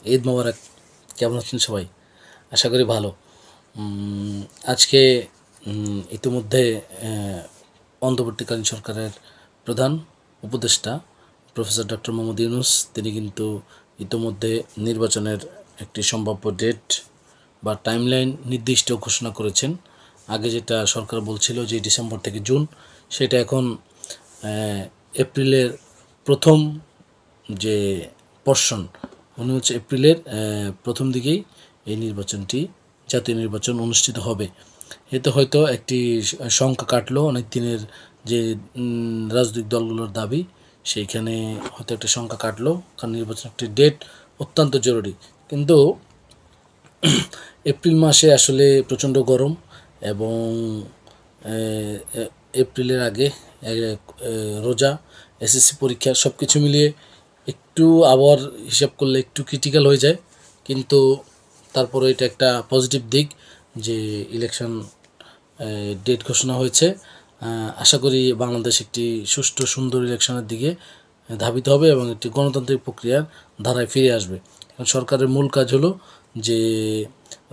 ঈদ মোবারক। কেমন আছেন সবাই? আশা করি ভালো। আজকে ইতিমধ্যে অন্তর্বর্তীকালীন সরকারের প্রধান উপদেষ্টা প্রফেসর ডক্টর মোহাম্মদ ইউনূস তিনি কিন্তু ইতিমধ্যে নির্বাচনের একটি সম্ভাব্য ডেট বা টাইমলাইন নির্দিষ্ট ঘোষণা করেছেন। আগে যেটা সরকার বলছিল যে ডিসেম্বর থেকে জুন, সেটা এখন এপ্রিলের প্রথম যে পর্ষণ মনে হচ্ছে এপ্রিলের প্রথম দিকেই এই নির্বাচনটি জাতীয় নির্বাচন অনুষ্ঠিত হবে। এতে হয়তো একটি সংখ্যা কাটলো অনেক দিনের যে রাজনৈতিক দলগুলোর দাবি, সেইখানে হয়তো একটা সংখ্যা কাটলো, কারণ নির্বাচন একটি ডেট অত্যন্ত জরুরি। কিন্তু এপ্রিল মাসে আসলে প্রচণ্ড গরম এবং এপ্রিলের আগে রোজা, এসএসসি পরীক্ষা সব কিছু মিলিয়ে একটু আবহাওয়ার হিসাব করলে একটু ক্রিটিক্যাল হয়ে যায়। কিন্তু তারপরে এটা একটা পজিটিভ দিক যে ইলেকশন ডেট ঘোষণা হয়েছে। আশা করি বাংলাদেশ একটি সুষ্ঠু সুন্দর ইলেকশনের দিকে ধাবিত হবে এবং একটি গণতান্ত্রিক প্রক্রিয়ার ধারায় ফিরে আসবে। এখন সরকারের মূল কাজ হলো যে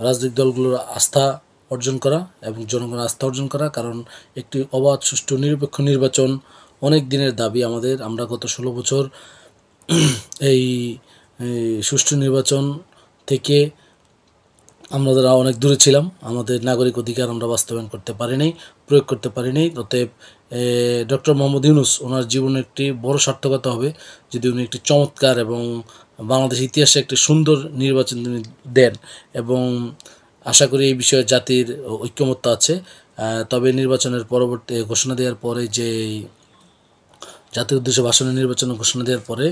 রাজনৈতিক দলগুলোর আস্থা অর্জন করা এবং জনগণের আস্থা অর্জন করা, কারণ একটি অবাধ সুষ্ঠু নিরপেক্ষ নির্বাচন অনেক দিনের দাবি আমাদের। আমরা গত 16 বছর এই সুষ্ঠু নির্বাচন থেকে আমরা যারা অনেক দূরে ছিলাম, আমাদের নাগরিক অধিকার আমরা বাস্তবায়ন করতে পারিনি, প্রয়োগ করতে পারিনি। অতএব ডক্টর মোহাম্মদ ইউনূস ওনার জীবনে একটি বড় সার্থকতা হবে যদি উনি একটি চমৎকার এবং বাংলাদেশ ইতিহাসে একটি সুন্দর নির্বাচন তিনি দেন। এবং আশা করি এই বিষয়ে জাতির ঐক্যমত্য আছে। তবে নির্বাচনের পরবর্তী ঘোষণা দেওয়ার পরে যে জাতির উদ্দেশ্যে ভাষণের নির্বাচনের ঘোষণা দেওয়ার পরে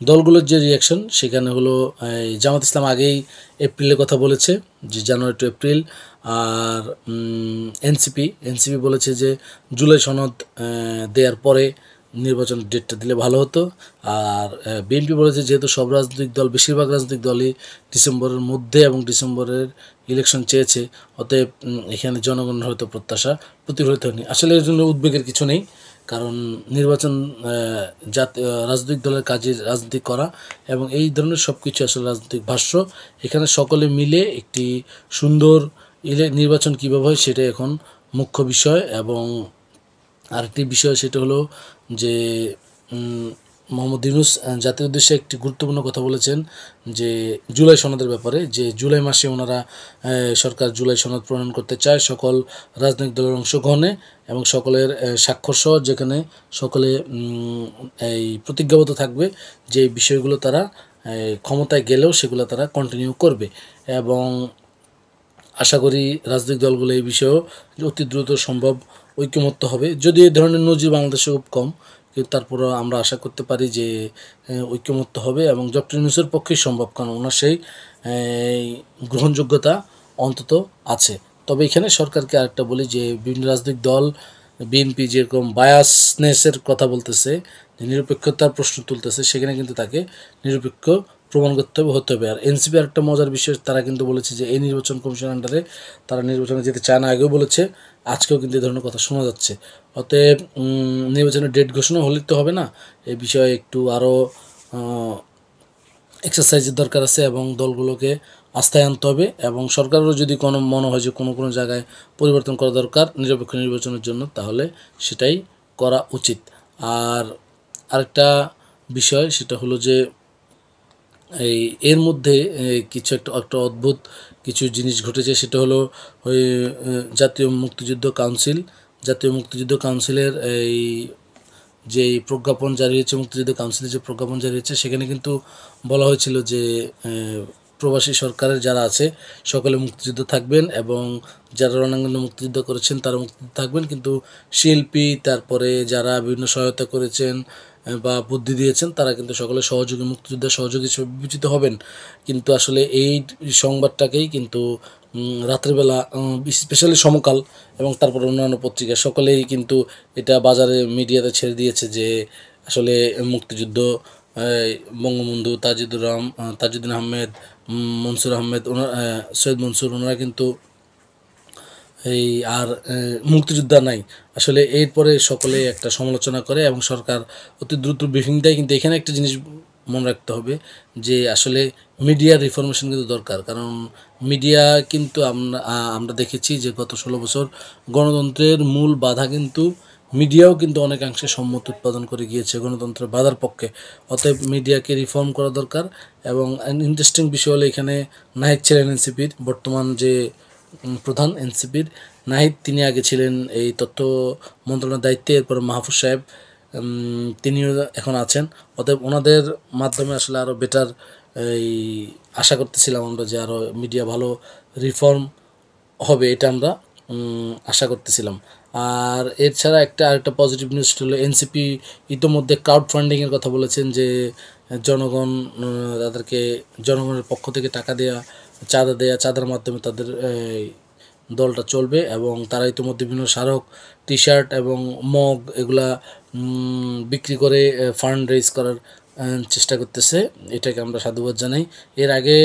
দলগুলোর যে রিয়াকশন, সেখানে হলো জামাত ইসলাম আগেই এপ্রিলের কথা বলেছে, যে জানুয়ারি টু এপ্রিল। আর এনসিপি বলেছে যে জুলাই সনদ দেওয়ার পরে নির্বাচন ডেটটা দিলে ভালো হতো। আর বিএনপি বলেছে যেহেতু সব রাজনৈতিক দল, বেশিরভাগ রাজনৈতিক দলই ডিসেম্বরের মধ্যে এবং ডিসেম্বরের ইলেকশন চেয়েছে, অতএব এখানে জনগণের হয়তো প্রত্যাশা প্রতিফলিত হয়নি। আসলে এর জন্য উদ্বেগের কিছু নেই, কারণ নির্বাচন রাজনৈতিক দলের কাজে রাজনীতি করা এবং এই ধরনের সব কিছু আসলে রাজনৈতিক ভাষ্য। এখানে সকলে মিলে একটি সুন্দর নির্বাচন কীভাবে হয় সেটাই এখন মুখ্য বিষয়। এবং আরেকটি বিষয় সেটা হলো যে মোহাম্মদ ইউনূস জাতির উদ্দেশ্যে একটি গুরুত্বপূর্ণ কথা বলেছেন যে জুলাই সনদের ব্যাপারে, যে জুলাই মাসে ওনারা সরকার জুলাই সনদ প্রণয়ন করতে চায় সকল রাজনৈতিক দলের অংশগ্রহণে এবং সকলের স্বাক্ষর সহ, যেখানে সকলে এই প্রতিজ্ঞাবদ্ধ থাকবে যে বিষয়গুলো তারা ক্ষমতায় গেলেও সেগুলো তারা কন্টিনিউ করবে। এবং আশা করি রাজনৈতিক দলগুলো এই বিষয়েও অতি দ্রুত সম্ভব ঐক্যমত্য হবে। যদিও এই ধরনের নজির বাংলাদেশে খুব কম, কিন্তু তারপরেও আমরা আশা করতে পারি যে ঐক্যমত্য হবে এবং ডক্টর ইউনূসের পক্ষেই সম্ভব, কারণ ওনার সেই গ্রহণযোগ্যতা অন্তত আছে। তবে এখানে সরকারকে আরেকটা বলি যে বিভিন্ন রাজনৈতিক দল, বিএনপি যেরকম বায়াসনেসের কথা বলতেছে, যে নিরপেক্ষতার প্রশ্ন তুলতেছে, সেখানে কিন্তু তাকে নিরপেক্ষ প্রমাণ করতে হতে হবে। আর এনসিপি আরেকটা মজার বিষয়, তারা কিন্তু বলেছে যে এই নির্বাচন কমিশন আন্ডারে তারা নির্বাচনে যেতে চায় না, আগেও বলেছে, আজকেও কিন্তু এই ধরনের কথা শোনা যাচ্ছে। অতএব নির্বাচনের ডেট ঘোষণা হলে তো হবে না, এই বিষয়ে একটু আরও এক্সারসাইজের দরকার আছে এবং দলগুলোকে আস্থায় আনতে হবে। এবং সরকারেরও যদি কোনো মনে হয় যে কোনো জায়গায় পরিবর্তন করা দরকার নিরপেক্ষ নির্বাচনের জন্য, তাহলে সেটাই করা উচিত। আর আরেকটা বিষয় সেটা হলো যে এর মধ্যে কিছু একটা অদ্ভুত কিছু জিনিস ঘটেছে, সেটা হলো ওই জাতীয় মুক্তিযুদ্ধ কাউন্সিলের এই যে প্রজ্ঞাপন জারি হয়েছে, মুক্তিযুদ্ধ কাউন্সিলের যে প্রজ্ঞাপন জারি হয়েছে, সেখানে কিন্তু বলা হয়েছিল যে প্রবাসী সরকারের যারা আছে সকলে মুক্তিযুদ্ধ থাকবেন এবং যারা রণাঙ্গনে মুক্তিযুদ্ধ করেছেন তারা মুক্তিযুদ্ধ থাকবেন, কিন্তু শিল্পী, তারপরে যারা বিভিন্ন সহায়তা করেছেন বা বুদ্ধি দিয়েছেন, তারা কিন্তু সকলে সহযোগী, মুক্তিযুদ্ধের সহযোগী হিসেবে বিবেচিত হবেন। কিন্তু আসলে এই সংবাদটাকেই কিন্তু রাত্রেবেলা স্পেশালি সমকাল এবং তারপর অন্যান্য পত্রিকা সকলেই কিন্তু এটা বাজারে মিডিয়াতে ছেড়ে দিয়েছে যে আসলে মুক্তিযুদ্ধ বঙ্গবন্ধু তাজউদ্দিন আহমেদ, মনসুর আহমেদ, সৈয়দ মনসুর, ওনারা কিন্তু এই আর মুক্তিযোদ্ধা নাই। আসলে এরপরে সকলে একটা সমালোচনা করে এবং সরকার অতি দ্রুত ব্রিফিং দেয়। কিন্তু এখানে একটা জিনিস মনে রাখতে হবে যে আসলে মিডিয়ার রিফরমেশন কিন্তু দরকার। কারণ মিডিয়া কিন্তু আমরা দেখেছি যে গত 16 বছর গণতন্ত্রের মূল বাধা কিন্তু মিডিয়াও কিন্তু অনেকাংশে সম্মতি উৎপাদন করে গিয়েছে গণতন্ত্রের বাধার পক্ষে। অতএব মিডিয়াকে রিফর্ম করা দরকার। এবং ইন্টারেস্টিং বিষয় হলো এখানে নাহিদ ছিলেন এনসিপির বর্তমান যে প্রধান এনসিপির নাহিদ, তিনি আগে ছিলেন এই তথ্য মন্ত্রণালয়ের দায়িত্বে, এরপর মাহফুজ সাহেব তিনিও এখন আছেন। অতএব ওনাদের মাধ্যমে আসলে আরও বেটার এই আশা করতেছিলাম আমরা যে আরও মিডিয়া ভালো রিফর্ম হবে, এটা আমরা আশা করতেছিলাম। আর এছাড়া আরেকটা পজিটিভ নিউজ হলো এনসিপি ইতোমধ্যে ক্রাউড ফান্ডিংয়ের কথা বলেছেন যে জনগণ তাদেরকে জনগণের পক্ষ থেকে টাকা দেওয়া, চাঁদা দেওয়া, চাঁদার মাধ্যমে তাদের দলটা চলবে। এবং তারা ইতিমধ্যে বিভিন্ন স্মারক, টি শার্ট এবং মগ এগুলা বিক্রি করে ফান্ড রেজ করার চেষ্টা করতেছে। এটাকে আমরা সাধুবাদ জানাই। এর আগে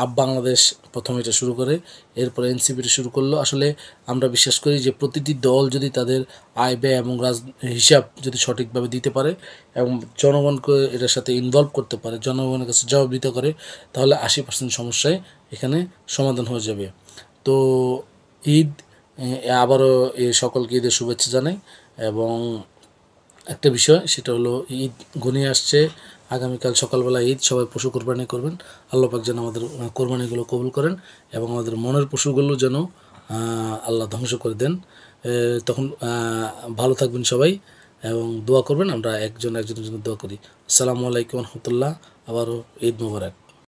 আপ বাংলাদেশ প্রথমে এটা শুরু করে, এরপরে এনসিপিটা শুরু করলো। আসলে আমরা বিশ্বাস করি যে প্রতিটি দল যদি তাদের আয় ব্যয় এবং হিসাব যদি সঠিকভাবে দিতে পারে এবং জনগণকে এটার সাথে ইনভলভ করতে পারে, জনগণের কাছে জবাবদিহিতা করে, তাহলে 80% সমস্যায় এখানে সমাধান হয়ে যাবে। তো ঈদ আবারও সকলকে ঈদের শুভেচ্ছা জানাই। এবং একটা বিষয় সেটা হলো ঈদ ঘনিয়ে আসছে, আগামীকাল সকালবেলা ঈদ, সবাই পশু কোরবানি করবেন। আল্লাহ পাক যেন আমাদের কোরবানিগুলো কবুল করেন এবং আমাদের মনের পশুগুলো যেন আল্লাহ ধ্বংস করে দেন। তখন ভালো থাকবেন সবাই এবং দোয়া করবেন। আমরা একজনের জন্য দোয়া করি। আসসালামু আলাইকুম রহমতুল্লাহ। আবারও ঈদ মুবারক।